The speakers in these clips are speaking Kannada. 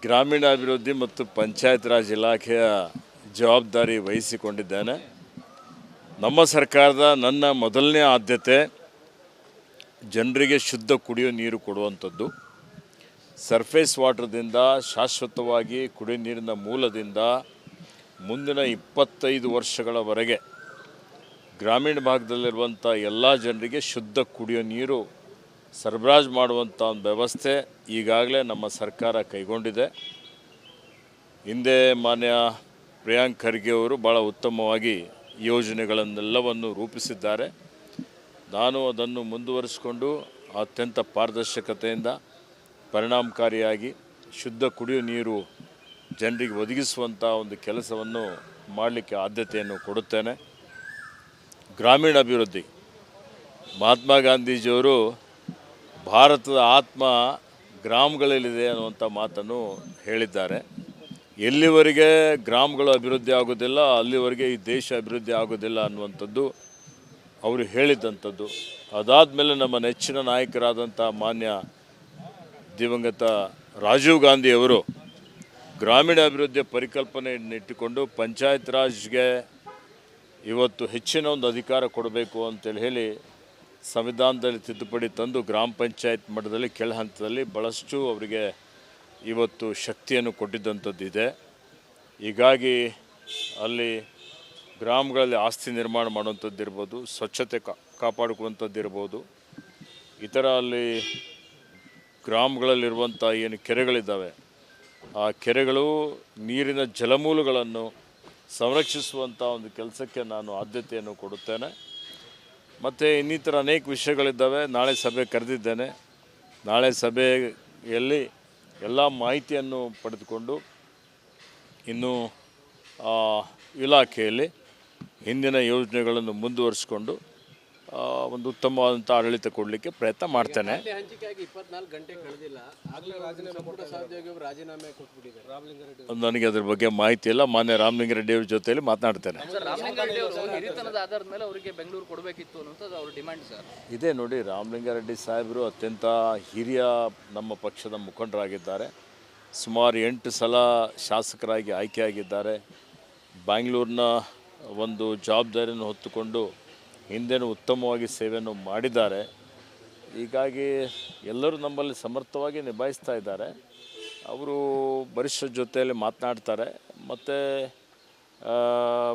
ಗ್ರಾಮೀಣಾಭಿವೃದ್ಧಿ ಮತ್ತು ಪಂಚಾಯತ್ ರಾಜ್ ಇಲಾಖೆಯ ಜವಾಬ್ದಾರಿ ವಹಿಸಿಕೊಂಡಿದ್ದೇನೆ. ನಮ್ಮ ಸರ್ಕಾರದ ನನ್ನ ಮೊದಲನೇ ಆದ್ಯತೆ ಜನರಿಗೆ ಶುದ್ಧ ಕುಡಿಯುವ ನೀರು ಕೊಡುವಂಥದ್ದು. ಸರ್ಫೇಸ್ ವಾಟರ್ದಿಂದ ಶಾಶ್ವತವಾಗಿ ಕುಡಿಯುವ ನೀರಿನ ಮೂಲದಿಂದ ಮುಂದಿನ 25 ವರ್ಷಗಳವರೆಗೆ ಗ್ರಾಮೀಣ ಭಾಗದಲ್ಲಿರುವಂಥ ಎಲ್ಲ ಜನರಿಗೆ ಶುದ್ಧ ಕುಡಿಯುವ ನೀರು ಸರಬರಾಜು ಮಾಡುವಂಥ ಒಂದು ವ್ಯವಸ್ಥೆ ಈಗಾಗಲೇ ನಮ್ಮ ಸರ್ಕಾರ ಕೈಗೊಂಡಿದೆ. ಹಿಂದೆ ಮಾನ್ಯ ಪ್ರಿಯಾಂಕ್ ಖರ್ಗೆ ಅವರು ಭಾಳ ಉತ್ತಮವಾಗಿ ಯೋಜನೆಗಳನ್ನೆಲ್ಲವನ್ನು ರೂಪಿಸಿದ್ದಾರೆ. ನಾನು ಅದನ್ನು ಮುಂದುವರಿಸಿಕೊಂಡು ಅತ್ಯಂತ ಪಾರದರ್ಶಕತೆಯಿಂದ ಪರಿಣಾಮಕಾರಿಯಾಗಿ ಶುದ್ಧ ಕುಡಿಯುವ ನೀರು ಜನರಿಗೆ ಒದಗಿಸುವಂಥ ಒಂದು ಕೆಲಸವನ್ನು ಮಾಡಲಿಕ್ಕೆ ಆದ್ಯತೆಯನ್ನು ಕೊಡುತ್ತೇನೆ. ಗ್ರಾಮೀಣ ಅಭಿವೃದ್ಧಿ, ಮಹಾತ್ಮ ಗಾಂಧೀಜಿಯವರು ಭಾರತದ ಆತ್ಮ ಗ್ರಾಮಗಳಲ್ಲಿದೆ ಅನ್ನುವಂಥ ಮಾತನ್ನು ಹೇಳಿದ್ದಾರೆ. ಎಲ್ಲಿವರೆಗೆ ಗ್ರಾಮಗಳು ಅಭಿವೃದ್ಧಿ ಆಗೋದಿಲ್ಲ ಅಲ್ಲಿವರೆಗೆ ಈ ದೇಶ ಅಭಿವೃದ್ಧಿ ಆಗೋದಿಲ್ಲ ಅನ್ನುವಂಥದ್ದು ಅವರು ಹೇಳಿದ್ದಂಥದ್ದು. ಅದಾದಮೇಲೆ ನಮ್ಮ ನೆಚ್ಚಿನ ನಾಯಕರಾದಂಥ ಮಾನ್ಯ ದಿವಂಗತ ರಾಜೀವ್ ಗಾಂಧಿಯವರು ಗ್ರಾಮೀಣ ಅಭಿವೃದ್ಧಿಯ ಪರಿಕಲ್ಪನೆಯನ್ನು ಇಟ್ಟುಕೊಂಡು ಪಂಚಾಯತ್ ರಾಜ್ಗೆ ಇವತ್ತು ಹೆಚ್ಚಿನ ಒಂದು ಅಧಿಕಾರ ಕೊಡಬೇಕು ಅಂತೇಳಿ ಹೇಳಿ ಸಂವಿಧಾನದಲ್ಲಿ ತಿದ್ದುಪಡಿ ತಂದು ಗ್ರಾಮ ಪಂಚಾಯತ್ ಮಟ್ಟದಲ್ಲಿ ಕೆಳ ಹಂತದಲ್ಲಿ ಭಾಳಷ್ಟು ಅವರಿಗೆ ಇವತ್ತು ಶಕ್ತಿಯನ್ನು ಕೊಟ್ಟಿದ್ದಂಥದ್ದು ಇದೆ. ಹೀಗಾಗಿ ಅಲ್ಲಿ ಗ್ರಾಮಗಳಲ್ಲಿ ಆಸ್ತಿ ನಿರ್ಮಾಣ ಮಾಡುವಂಥದ್ದು ಇರ್ಬೋದು, ಸ್ವಚ್ಛತೆ ಕಾಪಾಡ್ಕೊಳ್ಳುವಂಥದ್ದು ಇರ್ಬೋದು, ಇತರ ಅಲ್ಲಿ ಗ್ರಾಮಗಳಲ್ಲಿರುವಂಥ ಏನು ಕೆರೆಗಳಿದ್ದಾವೆ ಆ ಕೆರೆಗಳು ನೀರಿನ ಜಲಮೂಲಗಳನ್ನು ಸಂರಕ್ಷಿಸುವಂಥ ಒಂದು ಕೆಲಸಕ್ಕೆ ನಾನು ಆದ್ಯತೆಯನ್ನು ಕೊಡುತ್ತೇನೆ. ಮತ್ತು ಇನ್ನಿತರ ಅನೇಕ ವಿಷಯಗಳಿದ್ದಾವೆ. ನಾಳೆ ಸಭೆ ಕರೆದಿದ್ದೇನೆ. ನಾಳೆ ಸಭೆಯಲ್ಲಿ ಎಲ್ಲ ಮಾಹಿತಿಯನ್ನು ಪಡೆದುಕೊಂಡು ಇನ್ನು ಇಲಾಖೆಯಲ್ಲಿ ಹಿಂದಿನ ಯೋಜನೆಗಳನ್ನು ಮುಂದುವರಿಸಿಕೊಂಡು ಒಂದು ಉತ್ತಮವಾದಂಥ ಆಡಳಿತ ಕೊಡಲಿಕ್ಕೆ ಪ್ರಯತ್ನ ಮಾಡ್ತೇನೆ. ನನಗೆ ಅದ್ರ ಬಗ್ಗೆ ಮಾಹಿತಿ ಇಲ್ಲ. ಮಾನ್ಯ ರಾಮಲಿಂಗಾರೆಡ್ಡಿ ಅವ್ರ ಜೊತೆಯಲ್ಲಿ ಮಾತನಾಡ್ತೇನೆ. ಇದೇ ನೋಡಿ, ರಾಮಲಿಂಗಾರೆಡ್ಡಿ ಸಾಹೇಬರು ಅತ್ಯಂತ ಹಿರಿಯ ನಮ್ಮ ಪಕ್ಷದ ಮುಖಂಡರಾಗಿದ್ದಾರೆ. ಸುಮಾರು 8 ಸಲ ಶಾಸಕರಾಗಿ ಆಯ್ಕೆಯಾಗಿದ್ದಾರೆ. ಬ್ಯಾಂಗ್ಳೂರಿನ ಒಂದು ಜವಾಬ್ದಾರಿಯನ್ನು ಹೊತ್ತುಕೊಂಡು ಹಿಂದೆನೂ ಉತ್ತಮವಾಗಿ ಸೇವೆಯನ್ನು ಮಾಡಿದ್ದಾರೆ. ಹೀಗಾಗಿ ಎಲ್ಲರೂ ನಮ್ಮಲ್ಲಿ ಸಮರ್ಥವಾಗಿ ನಿಭಾಯಿಸ್ತಾ ಇದ್ದಾರೆ. ಅವರು ವರಿಷ್ಠರ ಜೊತೆಯಲ್ಲಿ ಮಾತನಾಡ್ತಾರೆ ಮತ್ತು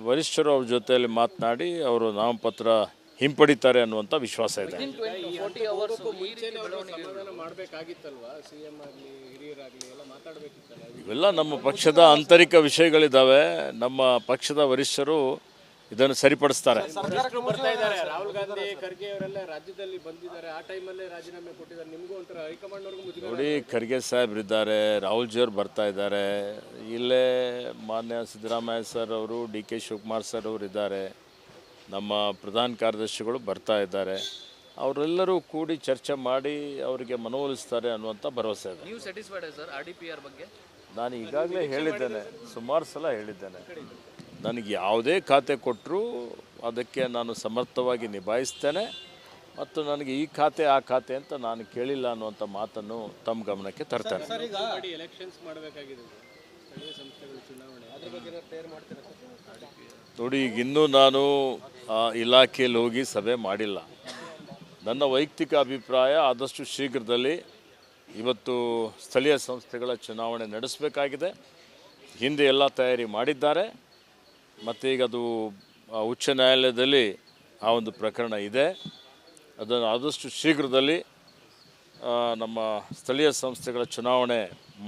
ವರಿಷ್ಠರು ಅವ್ರ ಜೊತೆಯಲ್ಲಿ ಮಾತನಾಡಿ ಅವರು ನಾಮಪತ್ರ ಹಿಂಪಡಿತಾರೆ ಅನ್ನುವಂಥ ವಿಶ್ವಾಸ ಇದೆ. ಇವೆಲ್ಲ ನಮ್ಮ ಪಕ್ಷದ ಆಂತರಿಕ ವಿಷಯಗಳಿದ್ದಾವೆ. ನಮ್ಮ ಪಕ್ಷದ ವರಿಷ್ಠರು ಇದನ್ನು ಸರಿಪಡಿಸ್ತಾರೆ. ರಾಹುಲ್ ಗಾಂಧಿ ಖರ್ಗೆ ಅವರೆಲ್ಲ ರಾಜ್ಯದಲ್ಲಿ ಬಂದಿದ್ದಾರೆ, ಆ ಟೈಮಲ್ಲೇ ರಾಜೀನಾಮೆ ಕೊಟ್ಟಿದ್ದಾರೆ. ನಿಮಗೂ ಒಂಥರ ಹೈಕಮಾಂಡ್ ನೋಡಿ, ಖರ್ಗೆ ಸಾಹೇಬ್ರಿದ್ದಾರೆ, ರಾಹುಲ್ ಜಿಯವರು ಬರ್ತಾ ಇದ್ದಾರೆ, ಇಲ್ಲೇ ಮಾನ್ಯ ಸಿದ್ದರಾಮಯ್ಯ ಸರ್ ಅವರು, DK ಶಿವಕುಮಾರ್ ಸರ್ ಅವರು ಇದ್ದಾರೆ, ನಮ್ಮ ಪ್ರಧಾನ ಕಾರ್ಯದರ್ಶಿಗಳು ಬರ್ತಾ ಇದ್ದಾರೆ. ಅವರೆಲ್ಲರೂ ಕೂಡಿ ಚರ್ಚೆ ಮಾಡಿ ಅವರಿಗೆ ಮನವೊಲಿಸ್ತಾರೆ ಅನ್ನುವಂಥ ಭರವಸೆ ಇದೆ. ನೀವು ಸ್ಯಾಟಿಸ್ಫೈಡ್ ಸರ್ RDPR ಬಗ್ಗೆ? ನಾನು ಈಗಾಗಲೇ ಹೇಳಿದ್ದೇನೆ, ಸುಮಾರು ಸಲ ಹೇಳಿದ್ದೇನೆ. ನನಗೆ ಯಾವುದೇ ಖಾತೆ ಕೊಟ್ಟರೂ ಅದಕ್ಕೆ ನಾನು ಸಮರ್ಥವಾಗಿ ನಿಭಾಯಿಸ್ತೇನೆ ಮತ್ತು ನನಗೆ ಈ ಖಾತೆ ಆ ಖಾತೆ ಅಂತ ನಾನು ಕೇಳಿಲ್ಲ ಅನ್ನುವಂಥ ಮಾತನ್ನು ತಮ್ಮ ಗಮನಕ್ಕೆ ತರ್ತೇನೆ. ನೋಡಿ, ಈಗ ಇನ್ನೂ ನಾನು ಇಲಾಖೆಯಲ್ಲಿ ಹೋಗಿ ಸಭೆ ಮಾಡಿಲ್ಲ. ನನ್ನ ವೈಯಕ್ತಿಕ ಅಭಿಪ್ರಾಯ ಆದಷ್ಟು ಶೀಘ್ರದಲ್ಲಿ ಇವತ್ತು ಸ್ಥಳೀಯ ಸಂಸ್ಥೆಗಳ ಚುನಾವಣೆ ನಡೆಸಬೇಕಾಗಿದೆ. ಹಿಂದೆ ಎಲ್ಲ ತಯಾರಿ ಮಾಡಿದ್ದಾರೆ ಮತ್ತು ಈಗ ಅದು ಉಚ್ಚ ನ್ಯಾಯಾಲಯದಲ್ಲಿ ಆ ಒಂದು ಪ್ರಕರಣ ಇದೆ. ಅದನ್ನು ಆದಷ್ಟು ಶೀಘ್ರದಲ್ಲಿ ನಮ್ಮ ಸ್ಥಳೀಯ ಸಂಸ್ಥೆಗಳ ಚುನಾವಣೆ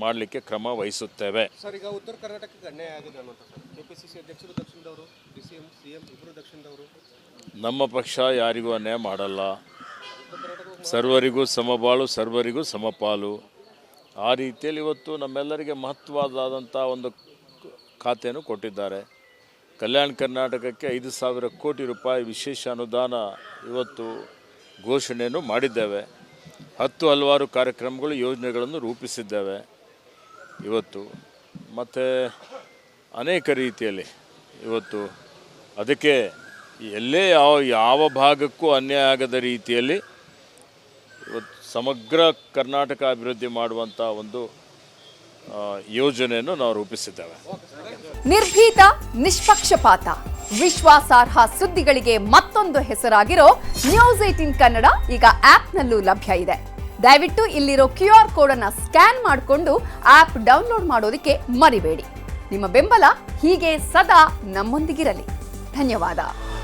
ಮಾಡಲಿಕ್ಕೆ ಕ್ರಮ ವಹಿಸುತ್ತೇವೆ. ಸರ್, ಈಗ ಉತ್ತರ ಕರ್ನಾಟಕಕ್ಕೆ ಅನ್ಯಾಯ ಆಗಿದೆ ಅನ್ನೋಂಥ ಸರ್, KPCC ಅಧ್ಯಕ್ಷರು ದಕ್ಷಿಣದವರು, CM ಇಬ್ಬರು ದಕ್ಷಿಣದವರು. ನಮ್ಮ ಪಕ್ಷ ಯಾರಿಗೂ ಅನ್ಯಾಯ ಮಾಡಲ್ಲ. ಸರ್ವರಿಗೂ ಸಮಬಾಳು, ಸರ್ವರಿಗೂ ಸಮಪಾಲು. ಆ ರೀತಿಯಲ್ಲಿ ಇವತ್ತು ನಮ್ಮೆಲ್ಲರಿಗೆ ಮಹತ್ವವಾದಂಥ ಒಂದು ಖಾತೆಯನ್ನು ಕೊಟ್ಟಿದ್ದಾರೆ. ಕಲ್ಯಾಣ ಕರ್ನಾಟಕಕ್ಕೆ 5,000 ಕೋಟಿ ರೂಪಾಯಿ ವಿಶೇಷ ಅನುದಾನ ಇವತ್ತು ಘೋಷಣೆಯನ್ನು ಮಾಡಿದ್ದೇವೆ. ಹಲವಾರು ಕಾರ್ಯಕ್ರಮಗಳು, ಯೋಜನೆಗಳನ್ನು ರೂಪಿಸಿದ್ದೇವೆ ಇವತ್ತು. ಮತ್ತು ಅನೇಕ ರೀತಿಯಲ್ಲಿ ಇವತ್ತು ಅದಕ್ಕೆ ಎಲ್ಲೇ ಯಾವ ಭಾಗಕ್ಕೂ ಅನ್ಯಾಯ ಆಗದ ರೀತಿಯಲ್ಲಿ ಇವತ್ತು ಸಮಗ್ರ ಕರ್ನಾಟಕ ಅಭಿವೃದ್ಧಿ ಮಾಡುವಂಥ ಒಂದು ಯೋಜನೆಯನ್ನು ನಾವು ರೂಪಿಸಿದ್ದೇವೆ. ನಿರ್ಭೀತ, ನಿಷ್ಪಕ್ಷಪಾತ, ವಿಶ್ವಾಸಾರ್ಹ ಸುದ್ದಿಗಳಿಗೆ ಮತ್ತೊಂದು ಹೆಸರಾಗಿರೋ ನ್ಯೂಸ್ 18 ಕನ್ನಡ ಈಗ ಆಪ್ನಲ್ಲೂ ಲಭ್ಯ ಇದೆ. ದಯವಿಟ್ಟು ಇಲ್ಲಿರೋ QR ಕೋಡ್ ಅನ್ನು ಸ್ಕ್ಯಾನ್ ಮಾಡಿಕೊಂಡು ಆಪ್ ಡೌನ್ಲೋಡ್ ಮಾಡೋದಕ್ಕೆ ಮರಿಬೇಡಿ. ನಿಮ್ಮ ಬೆಂಬಲ ಹೀಗೆ ಸದಾ ನಮ್ಮೊಂದಿಗಿರಲಿ. ಧನ್ಯವಾದ.